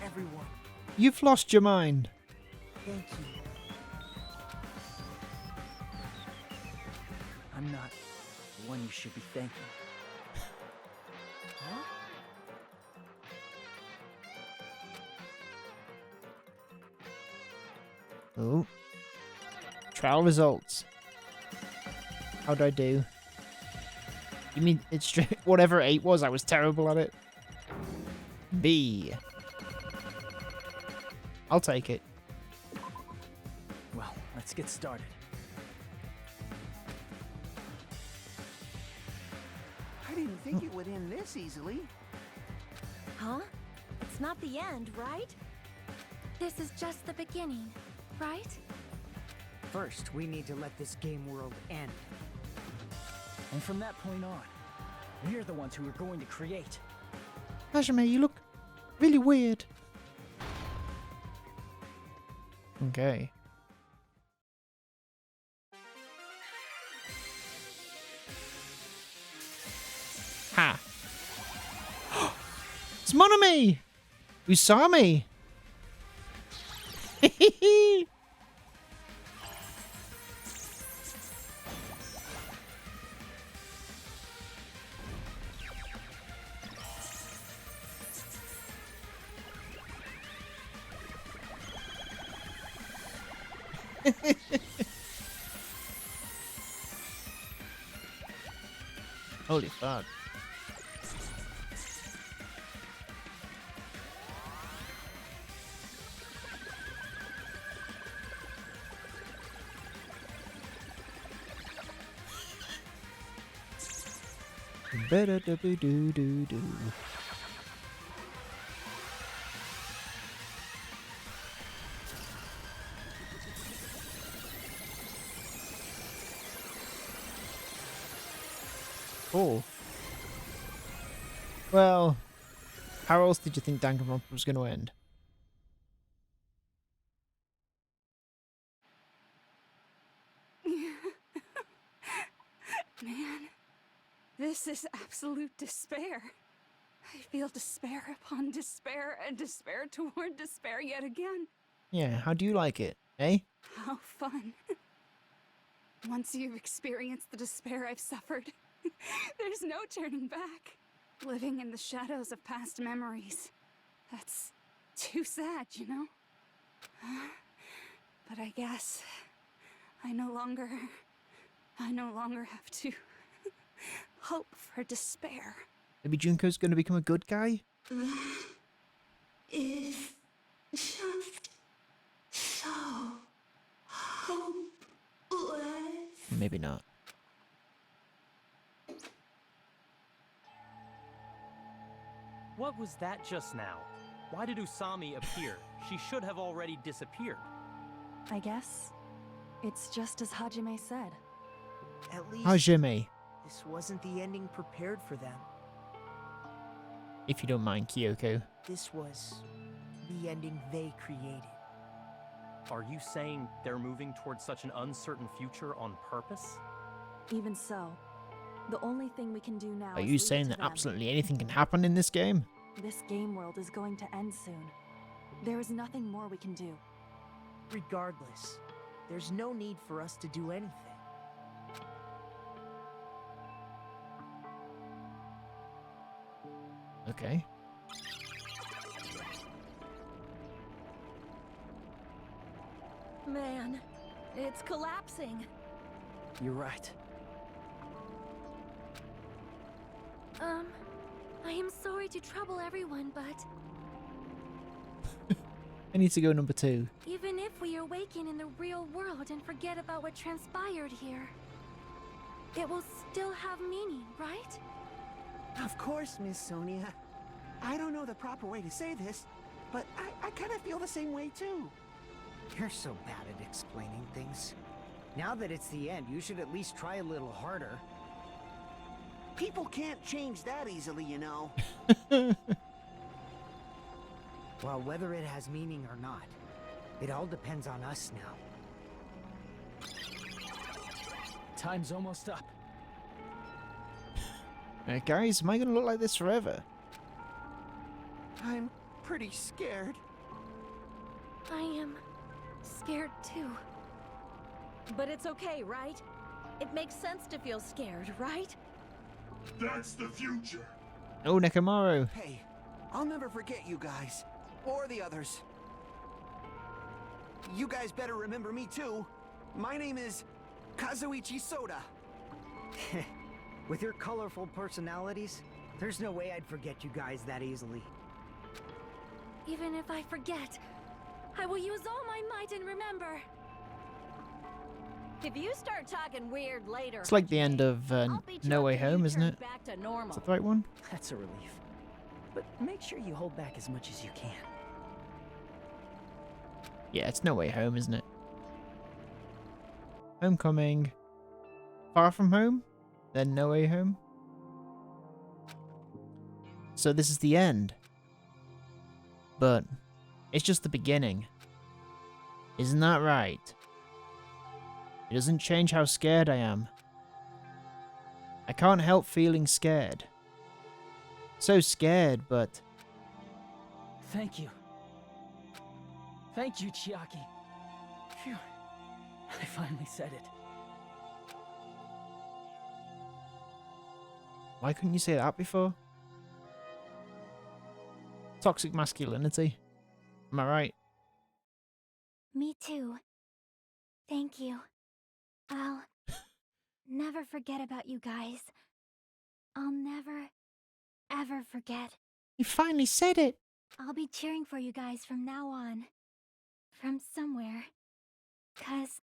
everyone, You've lost your mind. thank you. I'm not the one you should be thanking. Huh? Oh. Trial results. How'd I do? You mean it's whatever 8 was, I was terrible at it? B. I'll take it. Well, let's get started. I didn't think it would end this easily. Huh? It's not the end, right? This is just the beginning, right? First, we need to let this game world end. And from that point on, we're the ones who are going to create. Hajime, you look really weird. Okay. Ha! It's Monami! Usami! Holy fuck. Better do do do do. Oh. Well, how else did you think Danganronpa was going to end? Man, this is absolute despair. I feel despair upon despair and despair toward despair yet again. Yeah, how do you like it, eh? How fun. Once you've experienced the despair I've suffered, there's no turning back. Living in the shadows of past memories. That's too sad, you know? But I guess I no longer have to hope for despair. Maybe Junko's going to become a good guy? Is just so hopeless. Maybe not. What was that just now? Why did Usami appear? She should have already disappeared. I guess it's just as Hajime said. At least Hajime, this wasn't the ending prepared for them. if you don't mind, Kyoko. This was the ending they created. Are you saying they're moving towards such an uncertain future on purpose? Even so, the only thing we can do now Are is you leave it saying to that them. absolutely anything can happen in this game? This game world is going to end soon. There is nothing more we can do. Regardless, there's no need for us to do anything. Okay. Man, it's collapsing. You're right. I am sorry to trouble everyone, but I need to go number 2. even if we awaken in the real world and forget about what transpired here, it will still have meaning, right? Of course, Miss Sonia. I don't know the proper way to say this, but I kind of feel the same way too. You're so bad at explaining things. Now that it's the end, you should at least try a little harder. People can't change that easily, you know. Well, whether it has meaning or not, it all depends on us now. Time's almost up. Guys, am I going to look like this forever? I'm pretty scared. I am scared too. But it's okay, right? It makes sense to feel scared, right? That's the future. Oh, Nekomaru. Hey, I'll never forget you guys. Or the others. You guys better remember me too. My name is Kazuichi Soda. With your colorful personalities, there's no way I'd forget you guys that easily. Even if I forget, I will use all my might and remember. If you start talking weird later, It's like the end of No Way Home, isn't it? back to Is normal. that the right one? That's a relief. But make sure you hold back as much as you can. Yeah, it's No Way Home, isn't it? Homecoming. Far From Home? Then No Way Home? So this is the end. But it's just the beginning. Isn't that right? It doesn't change how scared I am. I can't help feeling scared. So scared, but... Thank you. Thank you, Chiaki. Phew. I finally said it. Why couldn't you say that before? Toxic masculinity. Am I right? Me too. Thank you. I'll never forget about you guys. I'll never, ever forget. You finally said it! I'll be cheering for you guys from now on. From somewhere. 'Cause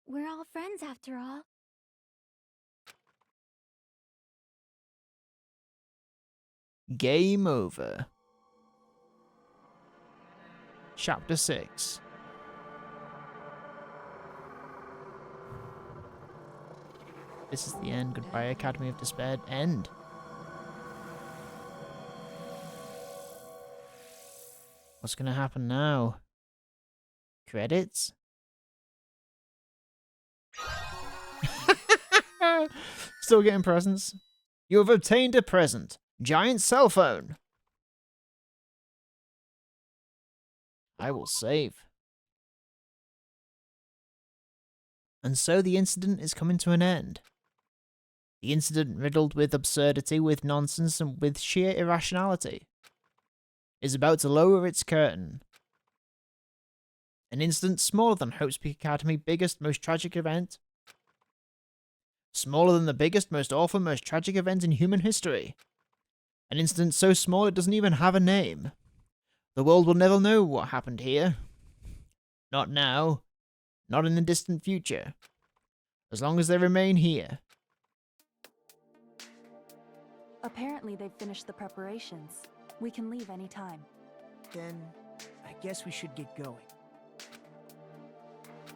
we're all friends after all. Game over. Chapter 6. This is the end. Goodbye, Academy of Despair. End. What's gonna happen now? Credits? Still getting presents? You have obtained a present. Giant cell phone. I will save. And so the incident is coming to an end. The incident riddled with absurdity, with nonsense, and with sheer irrationality is about to lower its curtain. An incident smaller than Hope's Peak Academy biggest, most tragic event. Smaller than the biggest, most awful, most tragic event in human history. An incident so small it doesn't even have a name. The world will never know what happened here. Not now. Not in the distant future. As long as they remain here. Apparently they've finished the preparations. We can leave any time. Then, I guess we should get going.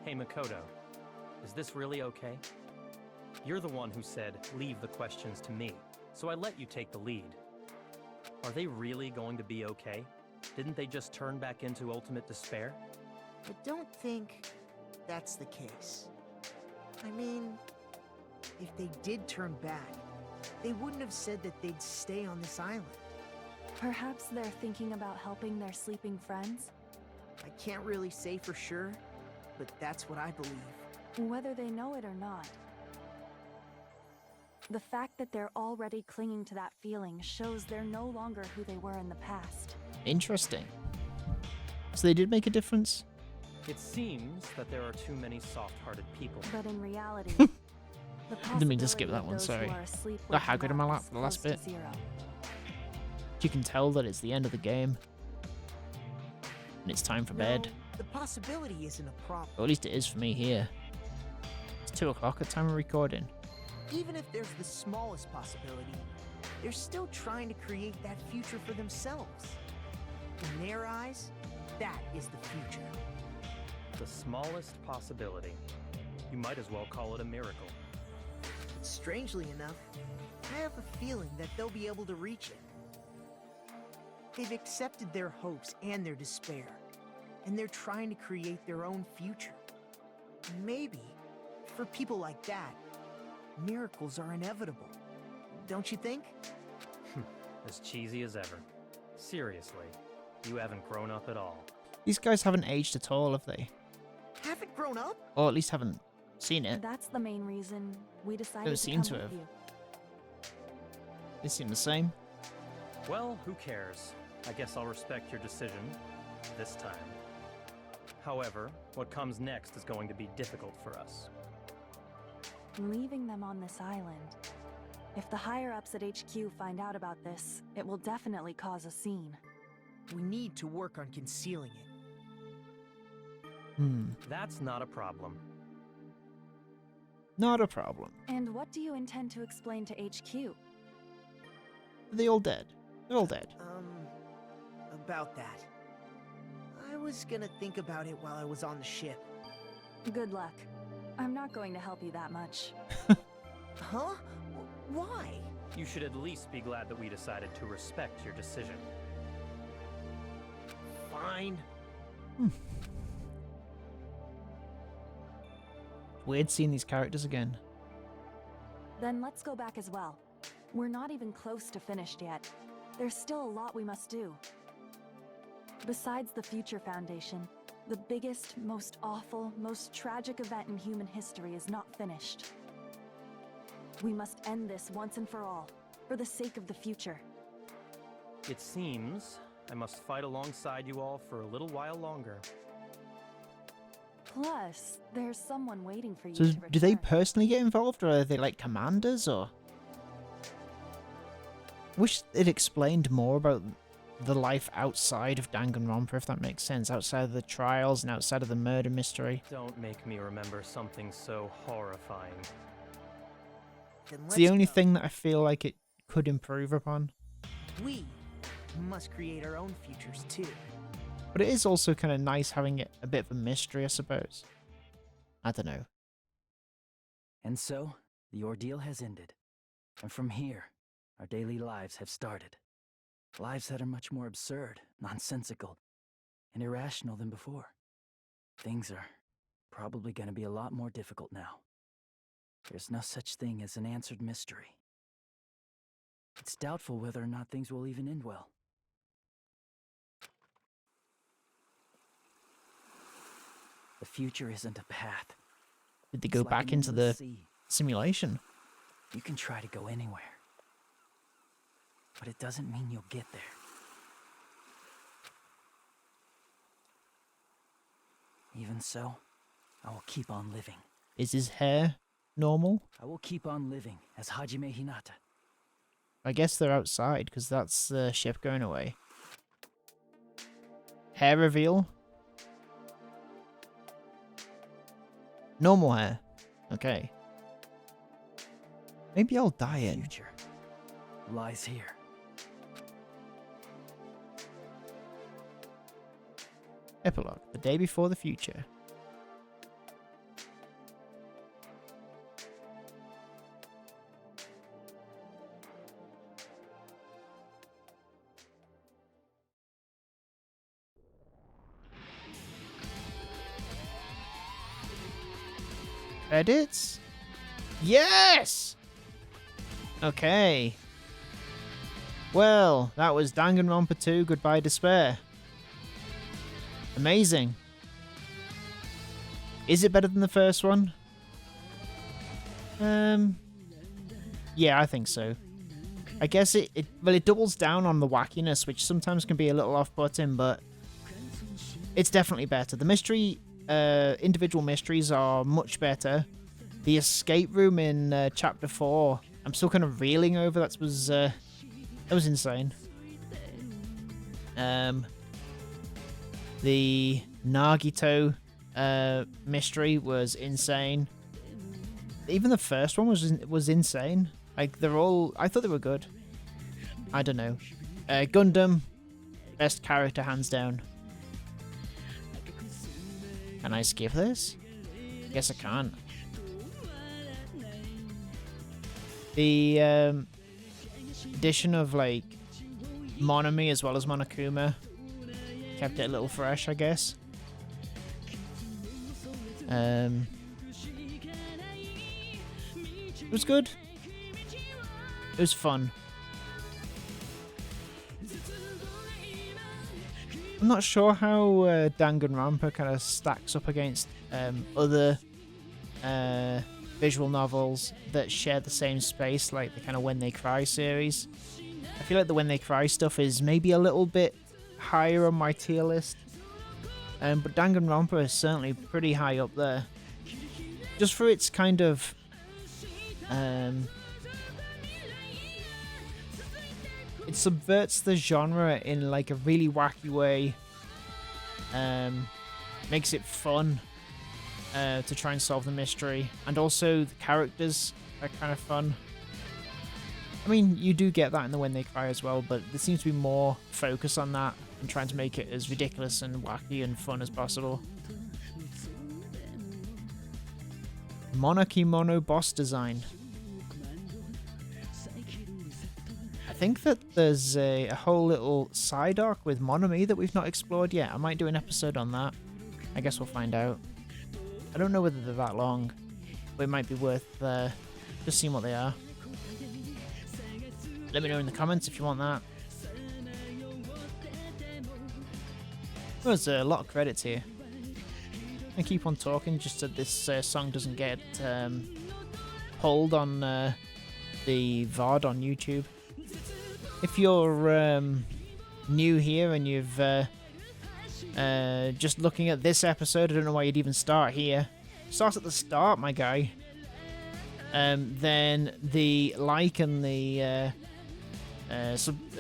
Hey, Makoto. Is this really okay? You're the one who said, leave the questions to me, so I let you take the lead. Are they really going to be okay? Didn't they just turn back into ultimate despair? I don't think that's the case. I mean, if they did turn back, they wouldn't have said that they'd stay on this island. Perhaps they're thinking about helping their sleeping friends? I can't really say for sure, but that's what I believe. Whether they know it or not. The fact that they're already clinging to that feeling shows they're no longer who they were in the past. Interesting. So they did make a difference? It seems that there are too many soft-hearted people. But in reality, the Didn't mean to skip that possibility of one, those sorry. who are asleep Got Hagrid waking in my up lap is for the last close bit. to zero. You can tell that it's the end of the game. And it's time for bed. The possibility isn't a problem. Or at least it is for me here. It's 2 o'clock at time of recording. Even if there's the smallest possibility, they're still trying to create that future for themselves. In their eyes, that is the future. The smallest possibility. You might as well call it a miracle. But strangely enough, I have a feeling that they'll be able to reach it. They've accepted their hopes and their despair, and they're trying to create their own future. Maybe, for people like that, miracles are inevitable. Don't you think? As cheesy as ever. Seriously, you haven't grown up at all. These guys haven't aged at all, have they? Haven't grown up? Or at least haven't seen it. That's the main reason we decided Never to seem come to with have. you. They seem the same. Well, who cares? I guess I'll respect your decision. This time. However, what comes next is going to be difficult for us. Leaving them on this island. If the higher-ups at HQ find out about this, it will definitely cause a scene. We need to work on concealing it. That's not a problem. Not a problem. And what do you intend to explain to HQ? They're all dead. They're all dead. About that. I was gonna think about it while I was on the ship. Good luck. I'm not going to help you that much. Huh? Why? You should at least be glad that we decided to respect your decision. Fine. Weird seeing these characters again. Then let's go back as well. We're not even close to finished yet. There's still a lot we must do. Besides the Future Foundation, the biggest, most awful, most tragic event in human history is not finished. We must end this once and for all, for the sake of the future. It seems I must fight alongside you all for a little while longer. Plus, there's someone waiting for you So to return. do they personally get involved, or are they like commanders, or? Wish it explained more about the life outside of Danganronpa, if that makes sense. Outside of the trials and outside of the murder mystery. Don't make me remember something so horrifying. It's the only thing that I feel like it could improve upon. We must create our own futures too. But it is also kind of nice having it a bit of a mystery, I suppose. I don't know. And so, the ordeal has ended. And from here, our daily lives have started. Lives that are much more absurd, nonsensical, and irrational than before. Things are probably going to be a lot more difficult now. There's no such thing as an answered mystery. It's doubtful whether or not things will even end well. The future isn't a path. Did they go back into the simulation? You can try to go anywhere, but it doesn't mean you'll get there. Even so, I will keep on living. Is his hair normal? I will keep on living as Hajime Hinata. I guess they're outside, because that's the ship going away. Hair reveal? Normal hair. Okay. Maybe I'll dye it. Future lies here. Epilogue. The day before the future. Edits? Yes! Okay. Well, that was Danganronpa 2 Goodbye Despair. Amazing. Is it better than the first one? Yeah, I think so. I guess it doubles down on the wackiness, which sometimes can be a little off-putting, but it's definitely better. The mystery, individual mysteries are much better. The escape room in Chapter 4, I'm still kind of reeling over. That was insane. The Nagito mystery was insane. Even the first one was insane. Like, I thought they were good. I don't know. Gundam, best character hands down. Can I skip this? Guess I can't. The addition of like Monami as well as Monokuma kept it a little fresh, I guess. It was good. It was fun. I'm not sure how Danganronpa kind of stacks up against other visual novels that share the same space, like the kind of When They Cry series. I feel like the When They Cry stuff is maybe a little bit higher on my tier list. But Danganronpa is certainly pretty high up there. Just for its kind of... it subverts the genre in like a really wacky way. Makes it fun to try and solve the mystery. And also the characters are kind of fun. I mean, you do get that in the When They Cry as well, but there seems to be more focus on that and trying to make it as ridiculous and wacky and fun as possible. Monarchy Mono boss design. I think that there's a whole little side arc with Monomi that we've not explored yet. I might do an episode on that. I guess we'll find out. I don't know whether they're that long, but it might be worth just seeing what they are. Let me know in the comments if you want that. There's a lot of credits here. I keep on talking just so this song doesn't get pulled on the VOD on YouTube. If you're new here and you've just looking at this episode, I don't know why you'd even start here. Start at the start, my guy. Then the like and the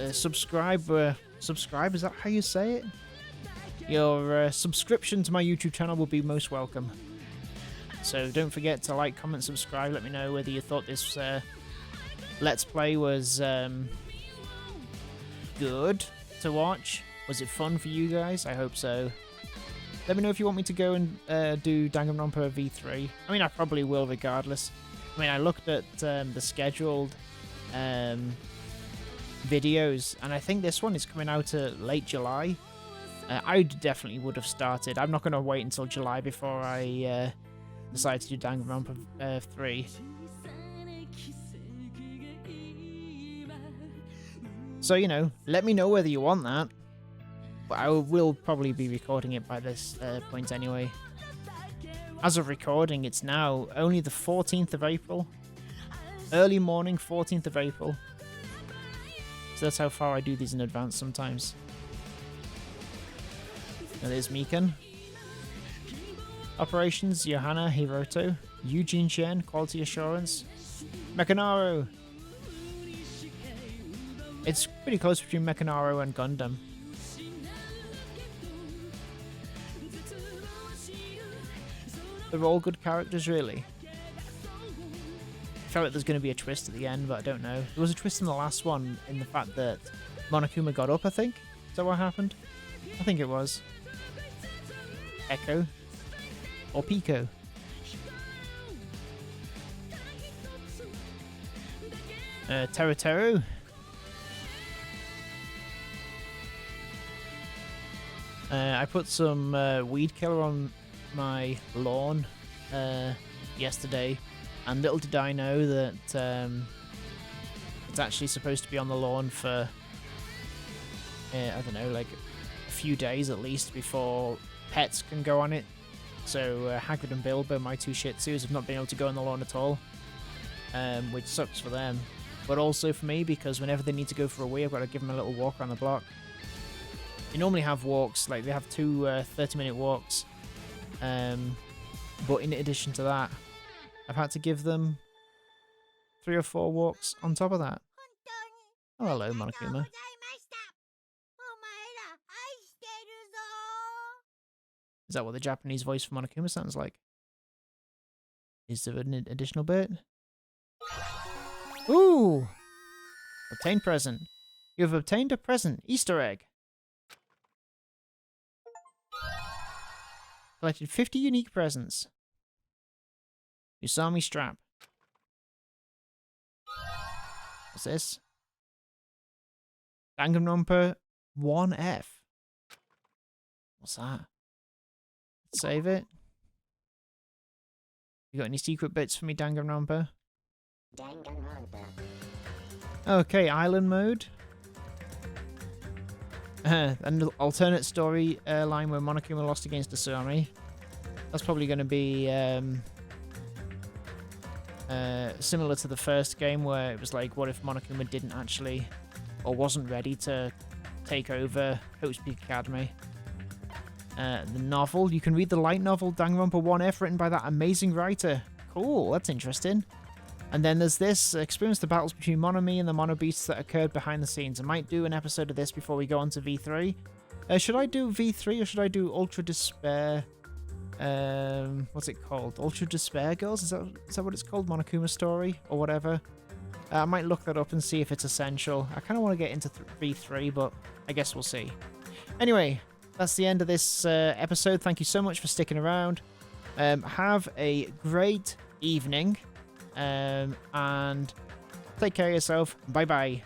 subscribe, is that how you say it? Your subscription to my YouTube channel will be most welcome. So don't forget to like, comment, subscribe. Let me know whether you thought this Let's Play was good to watch. Was it fun for you guys? I hope so. Let me know if you want me to go and do Danganronpa V3. I mean, I probably will regardless. I mean, I looked at the scheduled videos, and I think this one is coming out late July. I definitely would have started. I'm not going to wait until July before I decide to do Danganronpa 3. So, you know, let me know whether you want that. But I will probably be recording it by this point anyway. As of recording, it's now only the 14th of April. Early morning, 14th of April. So that's how far I do these in advance sometimes. Now there's Mikan. Operations, Johanna Hiroto. Eugene Chen, Quality Assurance. Mechanaro. It's pretty close between Mechanaro and Gundam. They're all good characters, really. I felt like there's going to be a twist at the end, but I don't know. There was a twist in the last one in the fact that Monokuma got up, I think. Is that what happened? I think it was. Echo. Or Pico. Teruteru. I put some weed killer on my lawn yesterday, and little did I know that it's actually supposed to be on the lawn for I don't know, like a few days at least before pets can go on it. So Hagrid and Bilbo, my two Shih Tzus, have not been able to go on the lawn at all, which sucks for them, but also for me because whenever they need to go for a wee, I've got to give them a little walk around the block. They normally have walks, like they have two 30-minute walks. But in addition to that, I've had to give them 3 or 4 walks on top of that. Oh, hello, Monokuma. Is that what the Japanese voice for Monokuma sounds like? Is there an additional bit? Ooh! Obtained present. You have obtained a present. Easter egg. Collected 50 unique presents. Usami strap. What's this? Danganronpa 1F. What's that? Save it. You got any secret bits for me, Danganronpa? Okay, island mode. An alternate story line where Monokuma lost against Asami. That's probably going to be similar to the first game where it was like, what if Monokuma didn't actually, or wasn't ready to take over Hope's Peak Academy? the novel. You can read the light novel, Danganronpa 1F, written by that amazing writer. Cool, that's interesting. And then there's this, experience the battles between Monomi and the Mono Beasts that occurred behind the scenes. I might do an episode of this before we go on to V3. Should I do V3 or should I do Ultra Despair? What's it called? Ultra Despair Girls? Is that what it's called? Monokuma Story or whatever? I might look that up and see if it's essential. I kind of want to get into V3, but I guess we'll see. Anyway, that's the end of this episode. Thank you so much for sticking around. Have a great evening. And take care of yourself. Bye-bye.